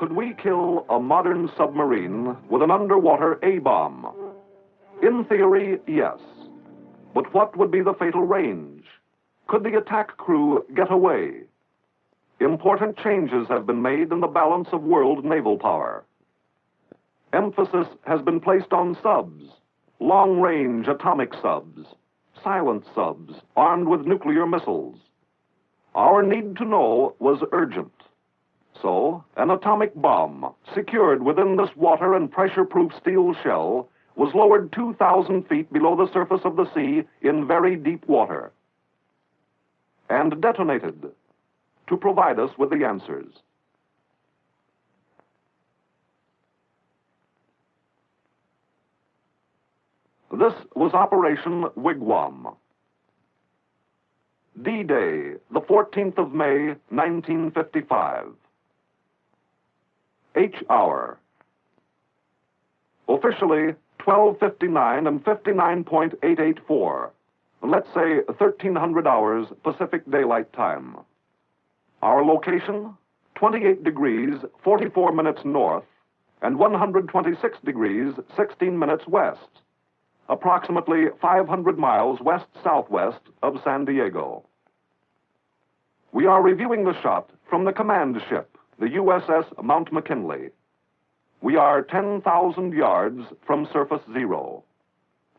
Could we kill a modern submarine with an underwater A-bomb? In theory, yes. But what would be the fatal range? Could the attack crew get away? Important changes have been made in the balance of world naval power. Emphasis has been placed on subs, long-range atomic subs, silent subs armed with nuclear missiles. Our need to know was urgent. So, an atomic bomb, secured within this water and pressure-proof steel shell, was lowered 2,000 feet below the surface of the sea in very deep water, and detonated to provide us with the answers. This was Operation Wigwam. D-Day, the 14th of May, 1955. H-hour. Officially, 12:59 and 59.884. Let's say 1,300 hours Pacific Daylight Time. Our location, 28 degrees, 44 minutes north, and 126 degrees, 16 minutes west. Approximately 500 miles west-southwest of San Diego. We are reviewing the shot from the command ship, the USS Mount McKinley. We are 10,000 yards from surface zero.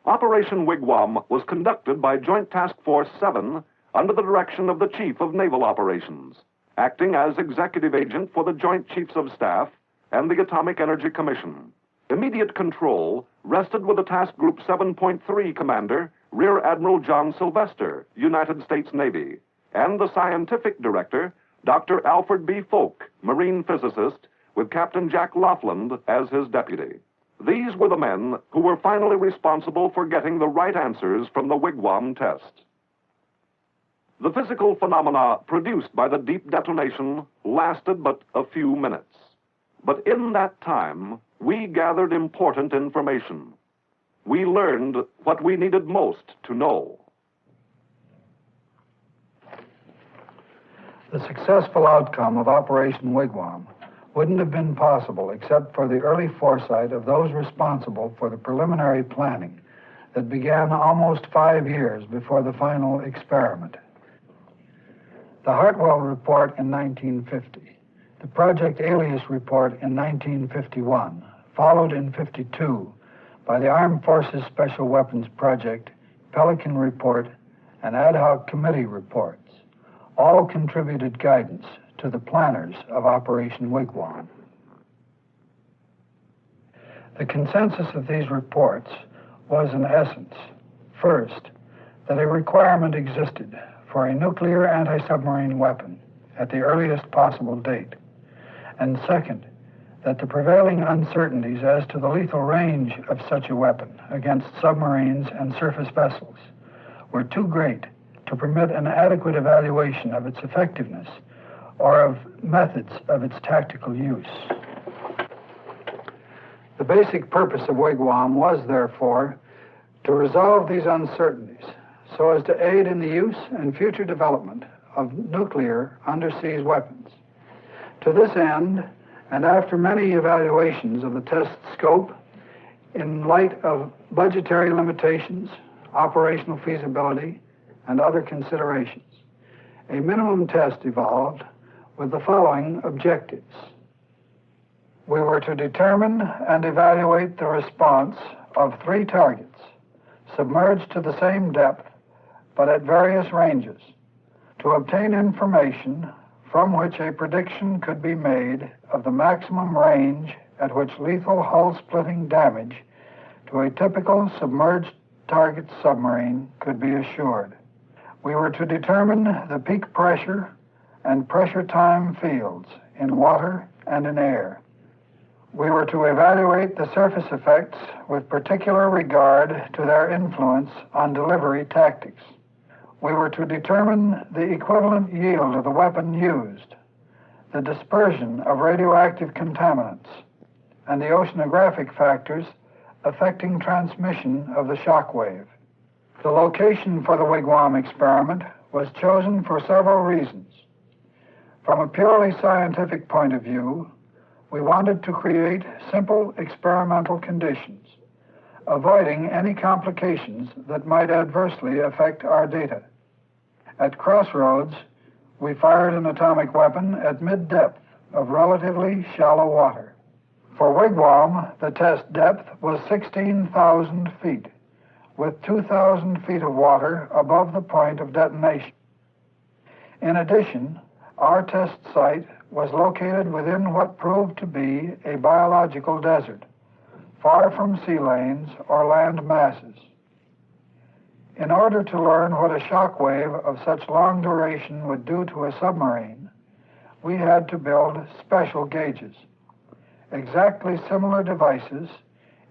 Operation Wigwam was conducted by Joint Task Force 7 under the direction of the Chief of Naval Operations, acting as executive agent for the Joint Chiefs of Staff and the Atomic Energy Commission. Immediate control rested with the Task Group 7.3 commander, Rear Admiral John Sylvester, United States Navy, and the scientific director, Dr. Alfred B. Folk, Marine physicist, with Captain Jack Laughlin as his deputy. These were the men who were finally responsible for getting the right answers from the Wigwam test. The physical phenomena produced by the deep detonation lasted but a few minutes. But in that time, we gathered important information. We learned what we needed most to know. The successful outcome of Operation Wigwam wouldn't have been possible except for the early foresight of those responsible for the preliminary planning that began almost 5 years before the final experiment. The Hartwell Report in 1950, the Project Alias Report in 1951, followed in 52 by the Armed Forces Special Weapons Project, Pelican Report, and Ad Hoc Committee reports, all contributed guidance to the planners of Operation Wigwam. The consensus of these reports was, in essence, first, that a requirement existed for a nuclear anti-submarine weapon at the earliest possible date, and second, that the prevailing uncertainties as to the lethal range of such a weapon against submarines and surface vessels were too great to permit an adequate evaluation of its effectiveness or of methods of its tactical use. The basic purpose of Wigwam was, therefore, to resolve these uncertainties so as to aid in the use and future development of nuclear undersea weapons. To this end, and after many evaluations of the test scope, in light of budgetary limitations, operational feasibility, and other considerations, a minimum test evolved with the following objectives. We were to determine and evaluate the response of 3 targets, submerged to the same depth, but at various ranges, to obtain information from which a prediction could be made of the maximum range at which lethal hull-splitting damage to a typical submerged target submarine could be assured. We were to determine the peak pressure and pressure time fields in water and in air. We were to evaluate the surface effects with particular regard to their influence on delivery tactics. We were to determine the equivalent yield of the weapon used, the dispersion of radioactive contaminants, and the oceanographic factors affecting transmission of the shock wave. The location for the Wigwam experiment was chosen for several reasons. From a purely scientific point of view, We wanted to create simple experimental conditions, avoiding any complications that might adversely affect our data. At Crossroads, we fired an atomic weapon at mid-depth of relatively shallow water. For Wigwam, the test depth was 16,000 feet, with 2,000 feet of water above the point of detonation. In addition, our test site was located within what proved to be a biological desert, far from sea lanes or land masses. In order to learn what a shock wave of such long duration would do to a submarine, we had to build special gauges, exactly similar devices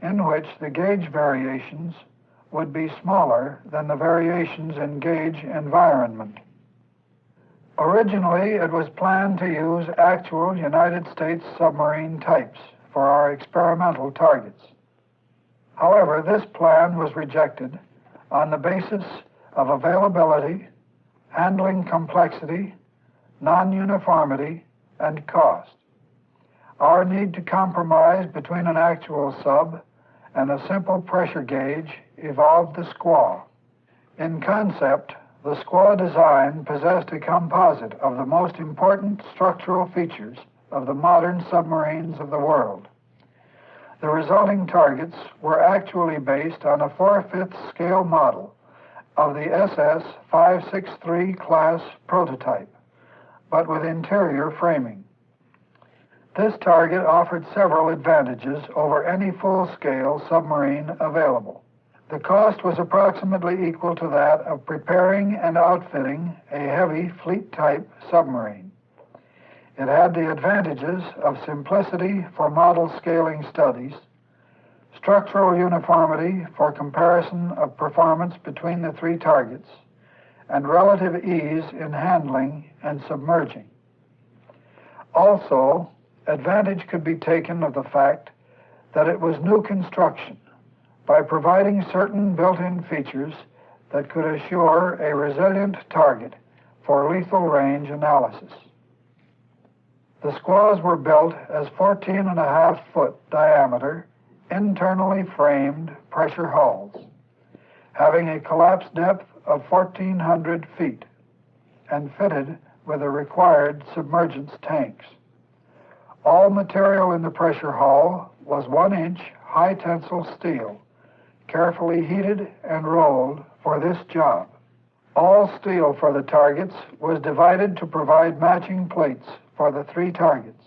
in which the gauge variations would be smaller than the variations in gauge environment. Originally, it was planned to use actual United States submarine types for our experimental targets. However, this plan was rejected on the basis of availability, handling complexity, non-uniformity, and cost. Our need to compromise between an actual sub and a simple pressure gauge evolved the squaw. In concept, the squaw design possessed a composite of the most important structural features of the modern submarines of the world. The resulting targets were actually based on a 4/5 scale model of the SS 563 class prototype, but with interior framing. This target offered several advantages over any full-scale submarine available. The cost was approximately equal to that of preparing and outfitting a heavy fleet-type submarine. It had the advantages of simplicity for model scaling studies, structural uniformity for comparison of performance between the three targets, and relative ease in handling and submerging. Also, advantage could be taken of the fact that it was new construction by providing certain built-in features that could assure a resilient target for lethal range analysis. The squaws were built as 14.5-foot diameter, internally framed pressure hulls, having a collapse depth of 1,400 feet and fitted with the required submergence tanks. All material in the pressure hull was 1-inch high-tensile steel, carefully heated and rolled for this job. All steel for the targets was divided to provide matching plates for the three targets.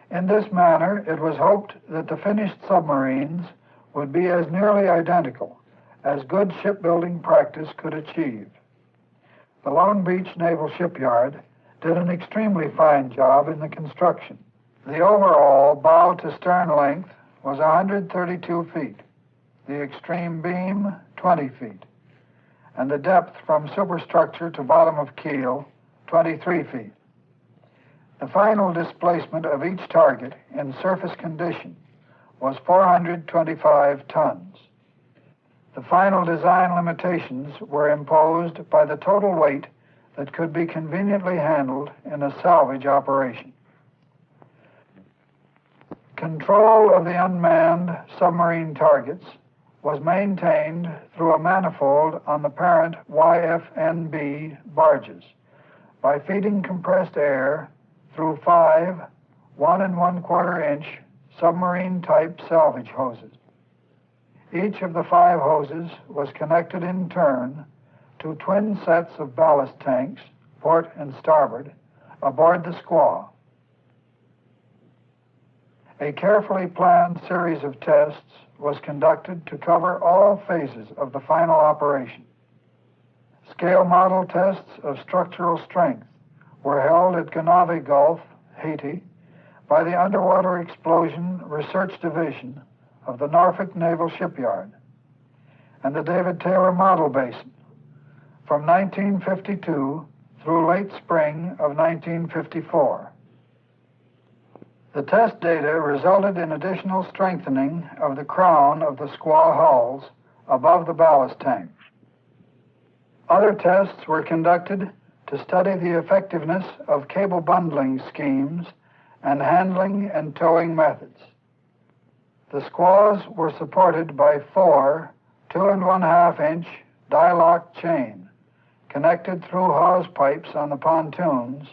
In this manner, it was hoped that the finished submarines would be as nearly identical as good shipbuilding practice could achieve. The Long Beach Naval Shipyard did an extremely fine job in the construction. The overall bow to stern length was 132 feet, the extreme beam 20 feet, and the depth from superstructure to bottom of keel 23 feet. The final displacement of each target in surface condition was 425 tons. The final design limitations were imposed by the total weight that could be conveniently handled in a salvage operation. Control of the unmanned submarine targets was maintained through a manifold on the parent YFNB barges by feeding compressed air through 5 1 1/4 inch submarine-type salvage hoses. Each of the 5 hoses was connected in turn to twin sets of ballast tanks, port and starboard, aboard the squaw. A carefully planned series of tests was conducted to cover all phases of the final operation. Scale model tests of structural strength were held at Ganave Gulf, Haiti, by the Underwater Explosion Research Division of the Norfolk Naval Shipyard, and the David Taylor Model Basin from 1952 through late spring of 1954. The test data resulted in additional strengthening of the crown of the squaw hulls above the ballast tank. Other tests were conducted to study the effectiveness of cable bundling schemes and handling and towing methods. The squaws were supported by 4 2.5-inch die-lock chain connected through hawse pipes on the pontoons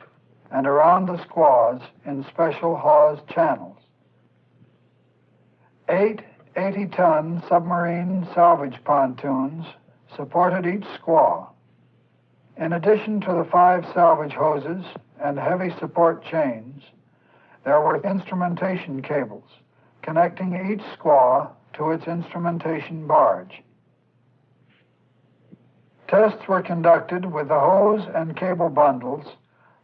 and around the squaws in special hawse channels. 8 80-ton submarine salvage pontoons supported each squaw. In addition to the 5 salvage hoses and heavy support chains, there were instrumentation cables connecting each squaw to its instrumentation barge. Tests were conducted with the hose and cable bundles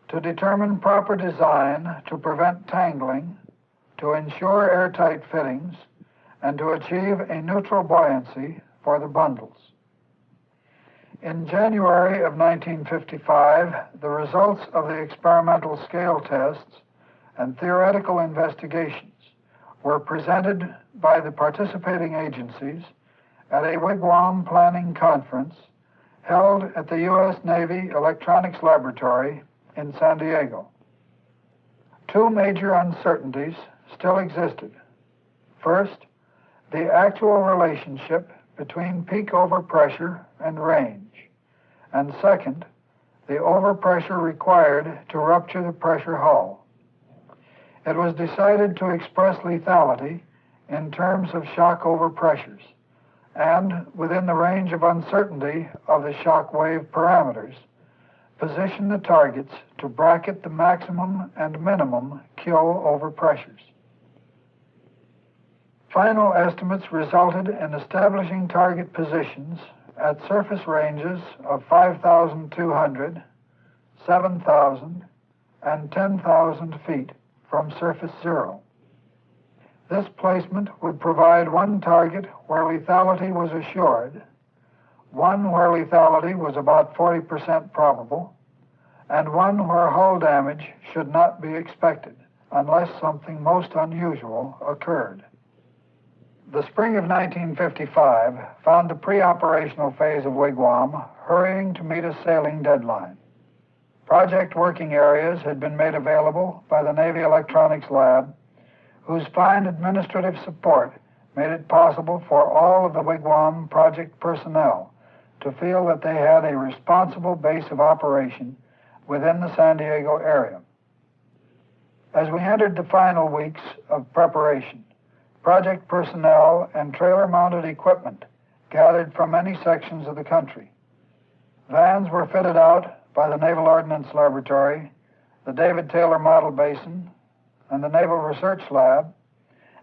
to determine proper design to prevent tangling, to ensure airtight fittings, and to achieve a neutral buoyancy for the bundles. In January of 1955, the results of the experimental scale tests and theoretical investigations were presented by the participating agencies at a Wigwam planning conference held at the U.S. Navy Electronics Laboratory in San Diego. 2 major uncertainties still existed. First, the actual relationship between peak overpressure and range, and second, the overpressure required to rupture the pressure hull. It was decided to express lethality in terms of shock overpressures, and within the range of uncertainty of the shock wave parameters, position the targets to bracket the maximum and minimum kill overpressures. Final estimates resulted in establishing target positions at surface ranges of 5,200, 7,000, and 10,000 feet from surface zero. This placement would provide 1 target where lethality was assured, 1 where lethality was about 40% probable, and 1 where hull damage should not be expected unless something most unusual occurred. The spring of 1955 found the pre-operational phase of Wigwam hurrying to meet a sailing deadline. Project working areas had been made available by the Navy Electronics Lab, whose fine administrative support made it possible for all of the Wigwam project personnel to feel that they had a responsible base of operation within the San Diego area. As we entered the final weeks of preparation, project personnel and trailer-mounted equipment gathered from many sections of the country. Vans were fitted out by the Naval Ordnance Laboratory, the David Taylor Model Basin, and the Naval Research Lab,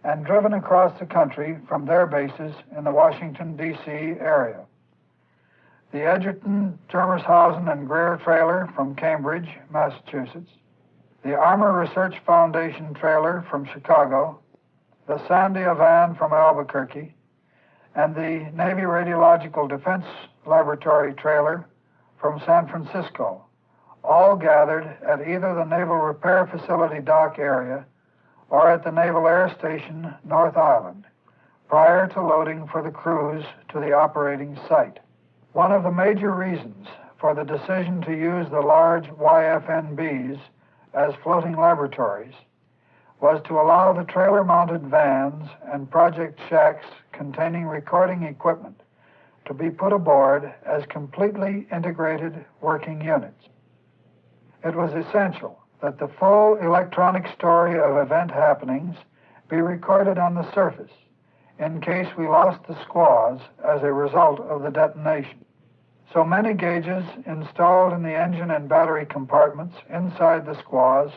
and driven across the country from their bases in the Washington, D.C. area. The Edgerton, Germershausen, and Greer trailer from Cambridge, Massachusetts, the Armor Research Foundation trailer from Chicago, the Sandia van from Albuquerque, and the Navy Radiological Defense Laboratory trailer from San Francisco, all gathered at either the Naval Repair Facility dock area or at the Naval Air Station, North Island, prior to loading for the cruise to the operating site. One of the major reasons for the decision to use the large YFNBs as floating laboratories was to allow the trailer-mounted vans and project shacks containing recording equipment to be put aboard as completely integrated working units. It was essential that the full electronic story of event happenings be recorded on the surface in case we lost the squaws as a result of the detonation. So many gauges installed in the engine and battery compartments inside the squaws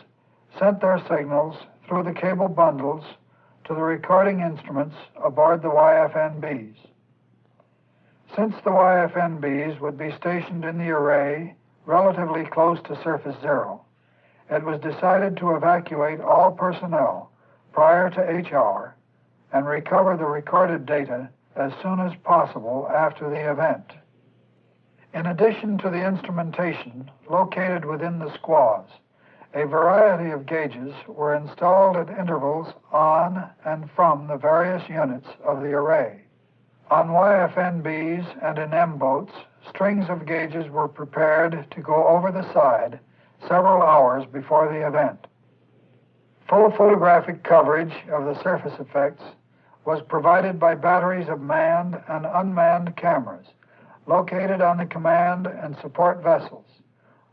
sent their signals through the cable bundles to the recording instruments aboard the YFNBs. Since the YFNBs would be stationed in the array relatively close to surface zero, it was decided to evacuate all personnel prior to H-hour and recover the recorded data as soon as possible after the event. In addition to the instrumentation located within the squaws, a variety of gauges were installed at intervals on and from the various units of the array. On YFNBs and in M-boats, strings of gauges were prepared to go over the side several hours before the event. Full photographic coverage of the surface effects was provided by batteries of manned and unmanned cameras located on the command and support vessels,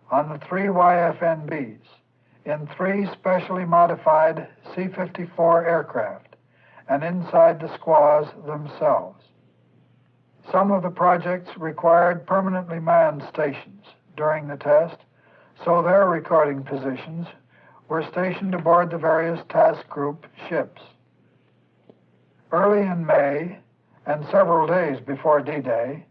on the 3 YFNBs, in 3 specially modified C-54 aircraft, and inside the squaws themselves. Some of the projects required permanently manned stations during the test, so their recording positions were stationed aboard the various task group ships. Early in May, and several days before D-Day,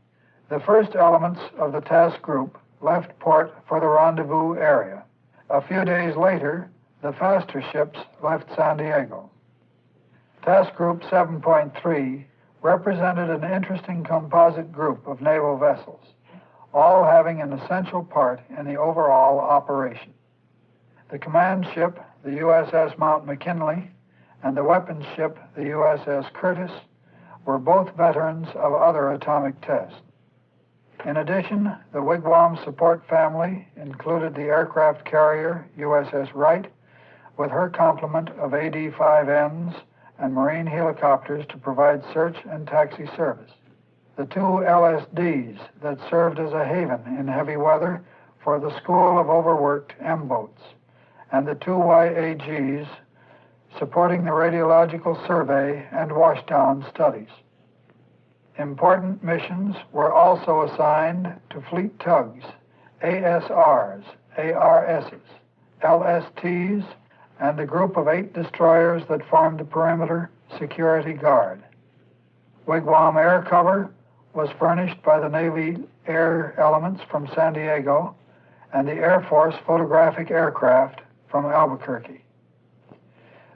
the first elements of the task group left port for the rendezvous area. A few days later, the faster ships left San Diego. Task Group 7.3 represented an interesting composite group of naval vessels, all having an essential part in the overall operation. The command ship, the USS Mount McKinley, and the weapons ship, the USS Curtis, were both veterans of other atomic tests. In addition, the Wigwam support family included the aircraft carrier USS Wright, with her complement of AD-5Ns and Marine helicopters to provide search and taxi service. The 2 LSDs that served as a haven in heavy weather for the School of Overworked M-boats, and the 2 YAGs supporting the radiological survey and washdown studies. Important missions were also assigned to fleet tugs, ASRs, ARSs, LSTs, and the group of 8 destroyers that formed the perimeter security guard. Wigwam air cover was furnished by the Navy air elements from San Diego and the Air Force photographic aircraft from Albuquerque.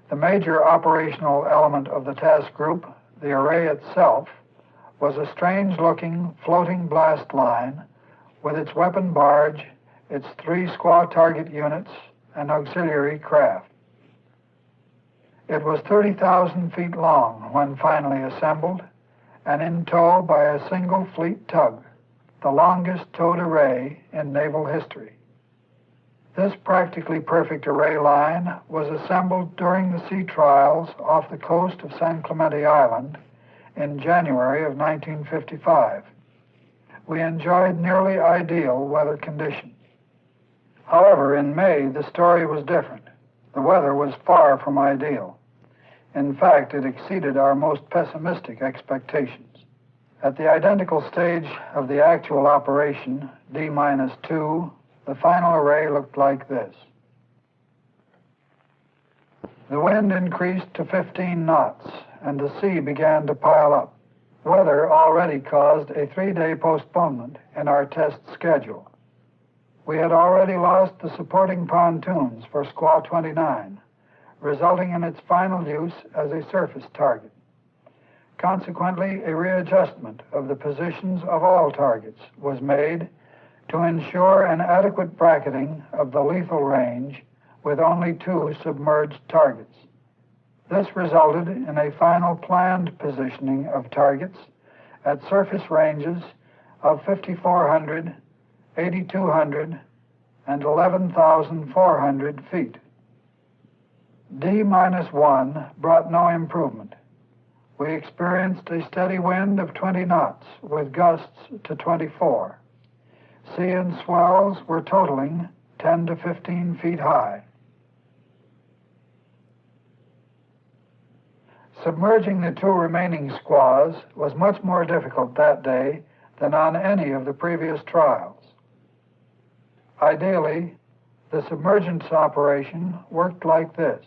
The major operational element of the task group, the array itself, was a strange-looking floating blast line with its weapon barge, its 3 squaw target units, and auxiliary craft. It was 30,000 feet long when finally assembled and in tow by a single fleet tug, the longest towed array in naval history. This practically perfect array line was assembled during the sea trials off the coast of San Clemente Island in January of 1955. We enjoyed nearly ideal weather conditions. However, in May, the story was different. The weather was far from ideal. In fact, it exceeded our most pessimistic expectations. At the identical stage of the actual operation, D-2, the final array looked like this. The wind increased to 15 knots, and the sea began to pile up. Weather already caused a 3-day postponement in our test schedule. We had already lost the supporting pontoons for Squaw 29, resulting in its final use as a surface target. Consequently, a readjustment of the positions of all targets was made to ensure an adequate bracketing of the lethal range with only 2 submerged targets. This resulted in a final planned positioning of targets at surface ranges of 5,400, 8,200, and 11,400 feet. D-1 brought no improvement. We experienced a steady wind of 20 knots with gusts to 24. Sea and swells were totaling 10 to 15 feet high. Submerging the 2 remaining squaws was much more difficult that day than on any of the previous trials. Ideally, the submergence operation worked like this.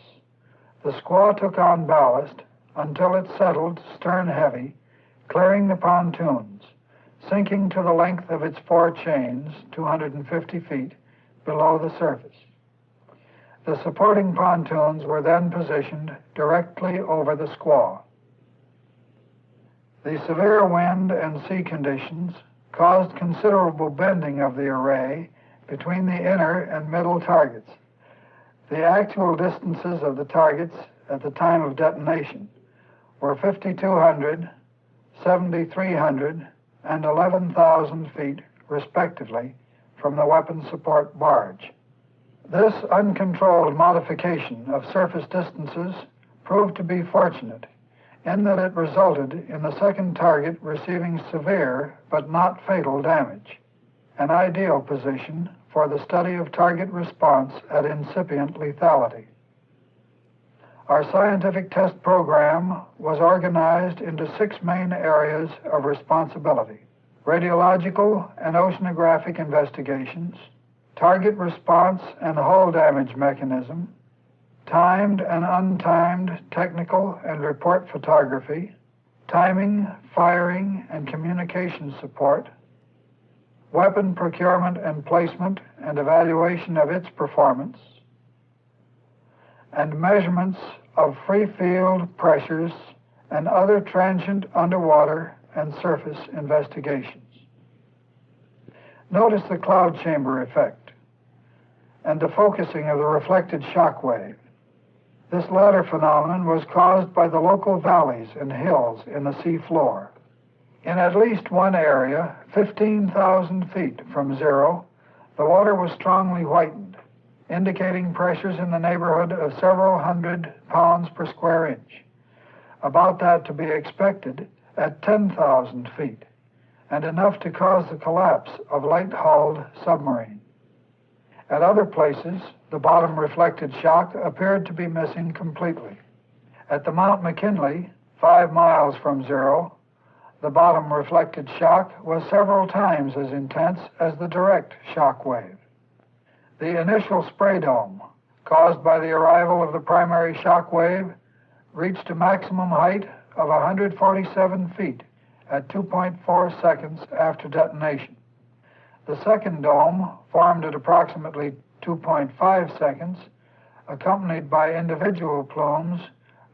The squaw took on ballast until it settled stern heavy, clearing the pontoons, sinking to the length of its 4 chains, 250 feet, below the surface. The supporting pontoons were then positioned directly over the squaw. The severe wind and sea conditions caused considerable bending of the array between the inner and middle targets. The actual distances of the targets at the time of detonation were 5,200, 7,300, and 11,000 feet, respectively, from the weapon support barge. This uncontrolled modification of surface distances proved to be fortunate in that it resulted in the second target receiving severe but not fatal damage, an ideal position for the study of target response at incipient lethality. Our scientific test program was organized into 6 main areas of responsibility: radiological and oceanographic investigations, target response and hull damage mechanism, timed and untimed technical and report photography, timing, firing, and communication support, weapon procurement and placement and evaluation of its performance, and measurements of free field pressures and other transient underwater and surface investigations. Notice the cloud chamber effect and the focusing of the reflected shock wave. This latter phenomenon was caused by the local valleys and hills in the sea floor. In at least one area, 15,000 feet from zero, the water was strongly whitened, indicating pressures in the neighborhood of several hundred pounds per square inch, about that to be expected at 10,000 feet, and enough to cause the collapse of light-hulled submarine. At other places, the bottom reflected shock appeared to be missing completely. At the Mount McKinley, 5 miles from zero, the bottom reflected shock was several times as intense as the direct shock wave. The initial spray dome, caused by the arrival of the primary shock wave, reached a maximum height of 147 feet at 2.4 seconds after detonation. The second dome, formed at approximately 2.5 seconds, accompanied by individual plumes,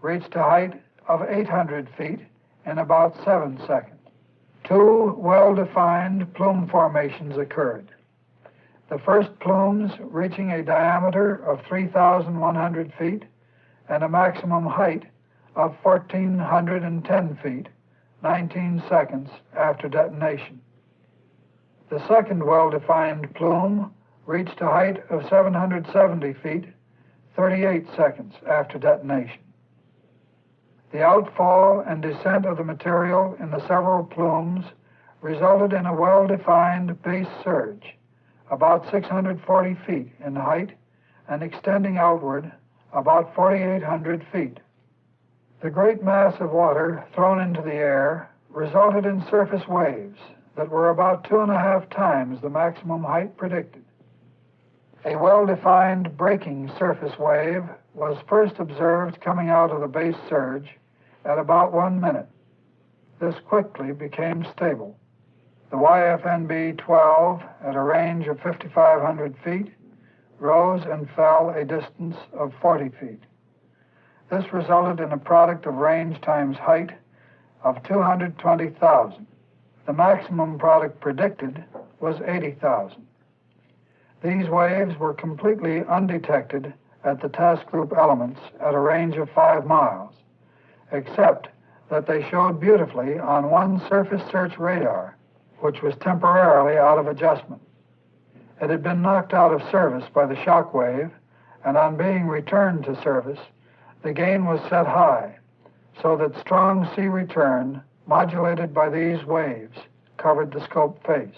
reached a height of 800 feet in about 7 seconds. 2 well-defined plume formations occurred. The first plumes reaching a diameter of 3,100 feet and a maximum height of 1,410 feet, 19 seconds after detonation. The second well-defined plume reached a height of 770 feet, 38 seconds after detonation. The outfall and descent of the material in the several plumes resulted in a well-defined base surge, about 640 feet in height and extending outward about 4,800 feet. The great mass of water thrown into the air resulted in surface waves that were about 2.5 times the maximum height predicted. A well-defined breaking surface wave was first observed coming out of the base surge at about 1 minute. This quickly became stable. The YFNB-12, at a range of 5,500 feet, rose and fell a distance of 40 feet. This resulted in a product of range times height of 220,000. The maximum product predicted was 80,000. These waves were completely undetected at the task group elements at a range of 5 miles, except that they showed beautifully on one surface search radar, which was temporarily out of adjustment. It had been knocked out of service by the shock wave, and on being returned to service, the gain was set high, so that strong sea return, modulated by these waves, covered the scope face.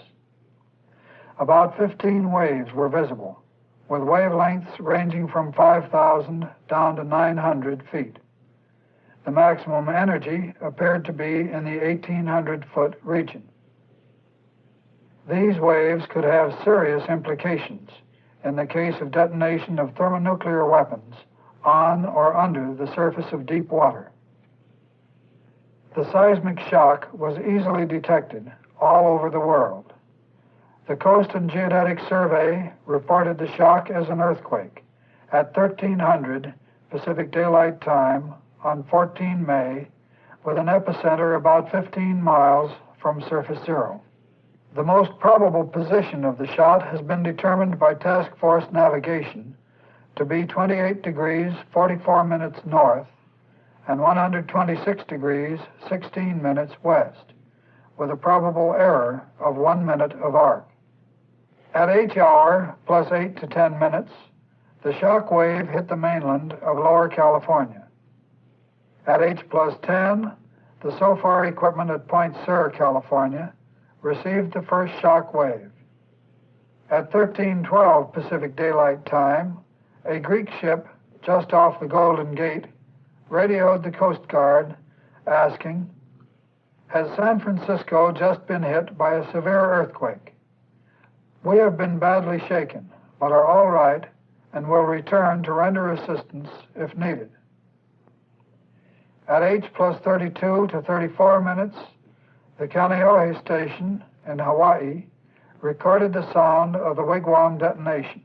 About 15 waves were visible, with wavelengths ranging from 5,000 down to 900 feet. The maximum energy appeared to be in the 1,800-foot region. These waves could have serious implications in the case of detonation of thermonuclear weapons on or under the surface of deep water. The seismic shock was easily detected all over the world. The Coast and Geodetic Survey reported the shock as an earthquake at 1300 Pacific Daylight Time on 14 May, with an epicenter about 15 miles from surface zero. The most probable position of the shot has been determined by task force navigation to be 28 degrees 44 minutes north and 126 degrees 16 minutes west, with a probable error of 1 minute of arc. At H hour plus 8 to 10 minutes, The shock wave hit the mainland of Lower California. At H+10, the SOFAR equipment at Point Sur, California, received the first shock wave. At 13:12 Pacific Daylight Time, a Greek ship just off the Golden Gate radioed the Coast Guard asking, "Has San Francisco just been hit by a severe earthquake? We have been badly shaken, but are all right and will return to render assistance if needed." At H+32 to 34 minutes, the Kaneohe station in Hawaii recorded the sound of the Wigwam detonation.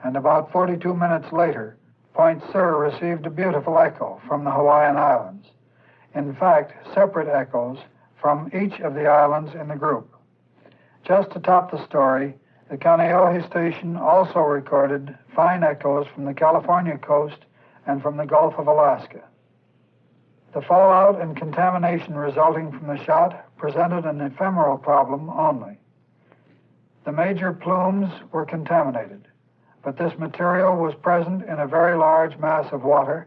And about 42 minutes later, Point Sur received a beautiful echo from the Hawaiian Islands. In fact, separate echoes from each of the islands in the group. Just to top the story, the Kaneohe station also recorded fine echoes from the California coast and from the Gulf of Alaska. The fallout and contamination resulting from the shot presented an ephemeral problem only. The major plumes were contaminated, but this material was present in a very large mass of water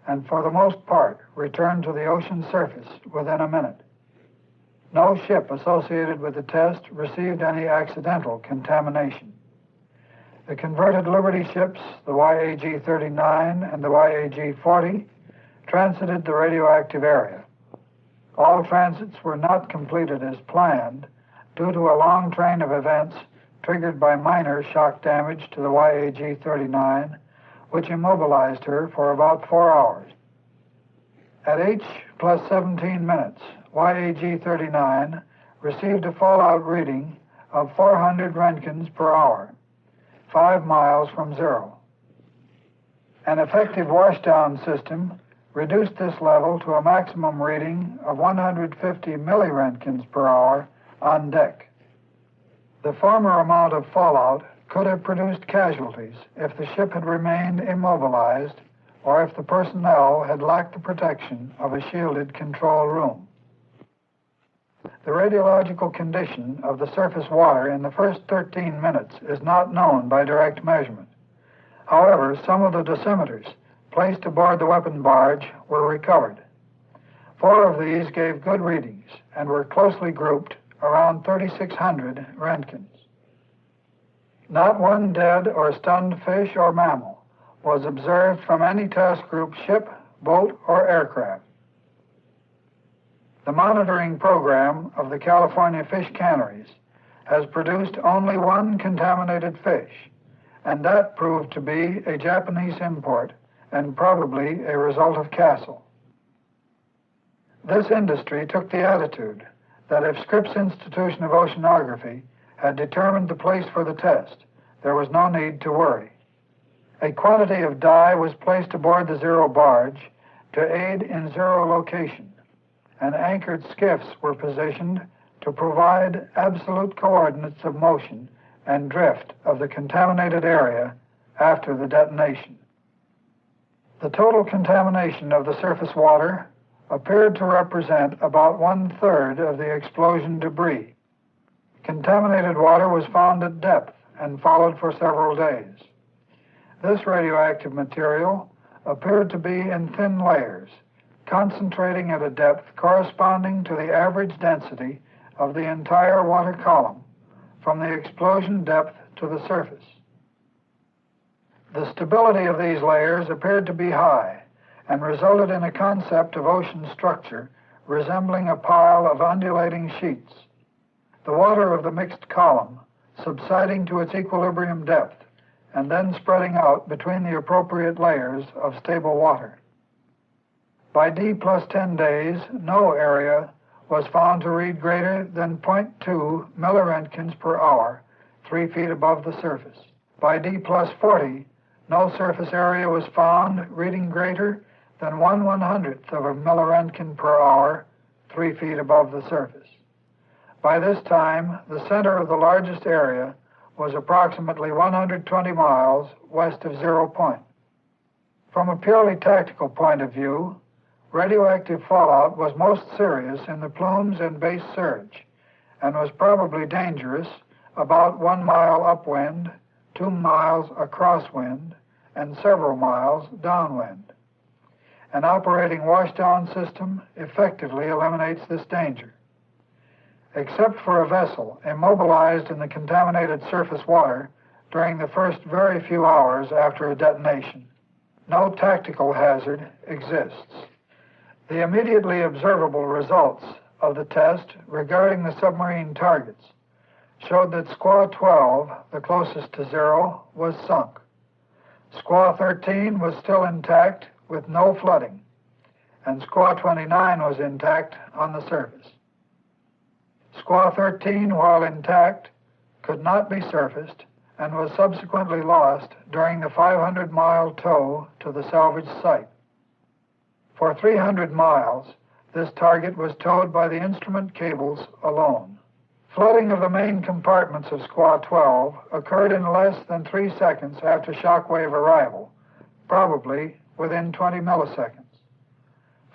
and for the most part returned to the ocean surface within a minute. No ship associated with the test received any accidental contamination. The converted Liberty ships, the YAG-39 and the YAG-40, transited the radioactive area. All transits were not completed as planned due to a long train of events triggered by minor shock damage to the YAG-39, which immobilized her for about 4 hours. At H+17 minutes, YAG-39 received a fallout reading of 400 Roentgens per hour, 5 miles from zero. An effective washdown system reduced this level to a maximum reading of 150 milliroentgens per hour on deck. The former amount of fallout could have produced casualties if the ship had remained immobilized or if the personnel had lacked the protection of a shielded control room. The radiological condition of the surface water in the first 13 minutes is not known by direct measurement. However, some of the dosimeters placed aboard the weapon barge were recovered. 4 of these gave good readings and were closely grouped around 3,600 Roentgens. Not one dead or stunned fish or mammal was observed from any task group ship, boat, or aircraft. The monitoring program of the California fish canneries has produced only 1 contaminated fish, and that proved to be a Japanese import and probably a result of Castle. This industry took the attitude that if Scripps Institution of Oceanography had determined the place for the test, there was no need to worry. A quantity of dye was placed aboard the Zero barge to aid in zero location, and anchored skiffs were positioned to provide absolute coordinates of motion and drift of the contaminated area after the detonation. The total contamination of the surface water appeared to represent about 1/3 of the explosion debris. Contaminated water was found at depth and followed for several days. This radioactive material appeared to be in thin layers, concentrating at a depth corresponding to the average density of the entire water column from the explosion depth to the surface. The stability of these layers appeared to be high and resulted in a concept of ocean structure resembling a pile of undulating sheets. The water of the mixed column subsiding to its equilibrium depth and then spreading out between the appropriate layers of stable water. By D+10 days, no area was found to read greater than 0.2 milliroentgens per hour, 3 feet above the surface. By D+40, no surface area was found reading greater than 1/100th of a milliroentgen per hour, 3 feet above the surface. By this time, the center of the largest area was approximately 120 miles west of 0 point. From a purely tactical point of view, radioactive fallout was most serious in the plumes and base surge and was probably dangerous about 1 mile upwind 2 miles a crosswind and several miles downwind. An operating washdown system effectively eliminates this danger. Except for a vessel immobilized in the contaminated surface water during the first very few hours after a detonation, no tactical hazard exists. The immediately observable results of the test regarding the submarine targets showed that Squaw 12, the closest to zero, was sunk. Squaw 13 was still intact with no flooding, and Squaw 29 was intact on the surface. Squaw 13, while intact, could not be surfaced and was subsequently lost during the 500-mile tow to the salvage site. For 300 miles, this target was towed by the instrument cables alone. Flooding of the main compartments of Squaw 12 occurred in less than 3 seconds after shockwave arrival, probably within 20 milliseconds.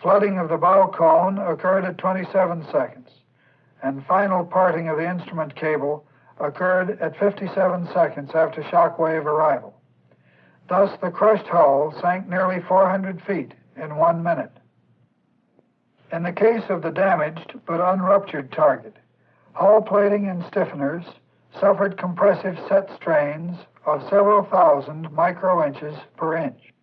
Flooding of the bow cone occurred at 27 seconds, and final parting of the instrument cable occurred at 57 seconds after shockwave arrival. Thus, the crushed hull sank nearly 400 feet in 1 minute. In the case of the damaged but unruptured target, hull plating and stiffeners suffered compressive set strains of several thousand microinches per inch.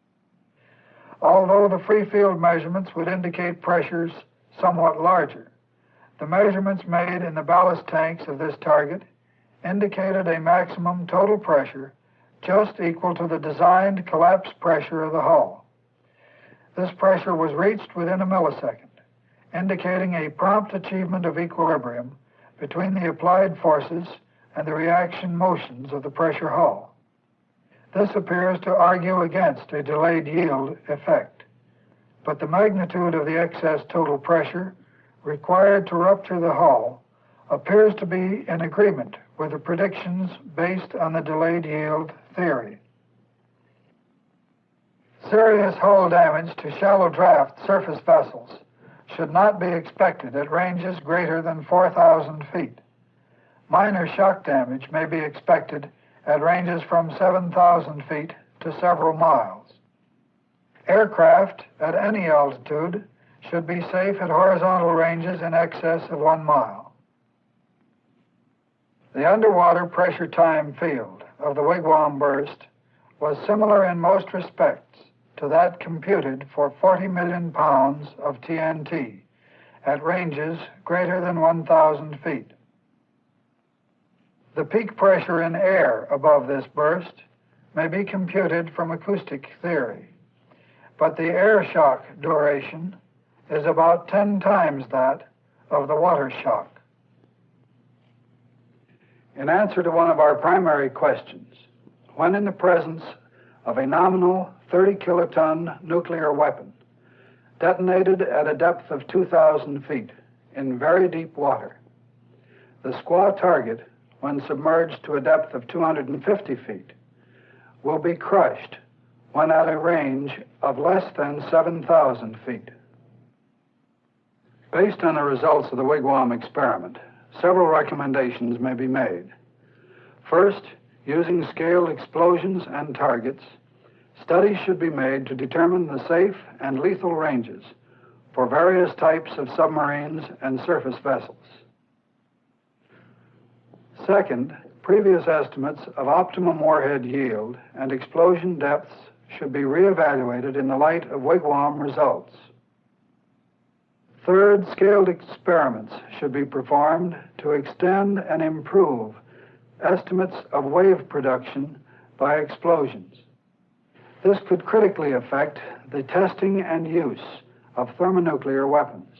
Although the free field measurements would indicate pressures somewhat larger, the measurements made in the ballast tanks of this target indicated a maximum total pressure just equal to the designed collapse pressure of the hull. This pressure was reached within a millisecond, indicating a prompt achievement of equilibrium between the applied forces and the reaction motions of the pressure hull. This appears to argue against a delayed yield effect, but the magnitude of the excess total pressure required to rupture the hull appears to be in agreement with the predictions based on the delayed yield theory. Serious hull damage to shallow draft surface vessels should not be expected at ranges greater than 4,000 feet. Minor shock damage may be expected at ranges from 7,000 feet to several miles. Aircraft at any altitude should be safe at horizontal ranges in excess of 1 mile. The underwater pressure time field of the Wigwam burst was similar in most respects to that computed for 40 million pounds of TNT at ranges greater than 1,000 feet. The peak pressure in air above this burst may be computed from acoustic theory, but the air shock duration is about 10 times that of the water shock. In answer to one of our primary questions, when in the presence of a nominal 30-kiloton nuclear weapon detonated at a depth of 2,000 feet in very deep water, the Squaw target, when submerged to a depth of 250 feet, will be crushed when at a range of less than 7,000 feet. Based on the results of the Wigwam experiment, several recommendations may be made. First, using scaled explosions and targets, studies should be made to determine the safe and lethal ranges for various types of submarines and surface vessels. Second, previous estimates of optimum warhead yield and explosion depths should be reevaluated in the light of Wigwam results. Third, scaled experiments should be performed to extend and improve estimates of wave production by explosions. This could critically affect the testing and use of thermonuclear weapons.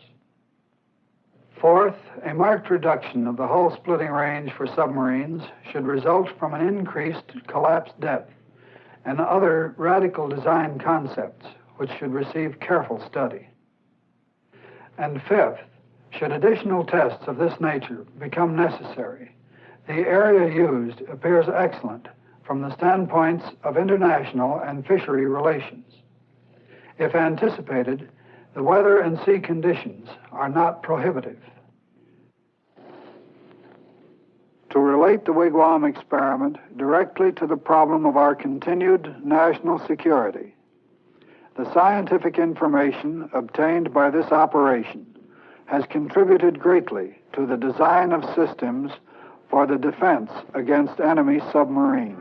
Fourth, a marked reduction of the hull splitting range for submarines should result from an increased collapse depth and other radical design concepts which should receive careful study. And fifth, should additional tests of this nature become necessary, the area used appears excellent from the standpoints of international and fishery relations. If anticipated, the weather and sea conditions are not prohibitive. To relate relate the Wigwam experiment directly to the problem of our continued national security. The scientific information obtained by this operation has contributed greatly to the design of systems for the defense against enemy submarines.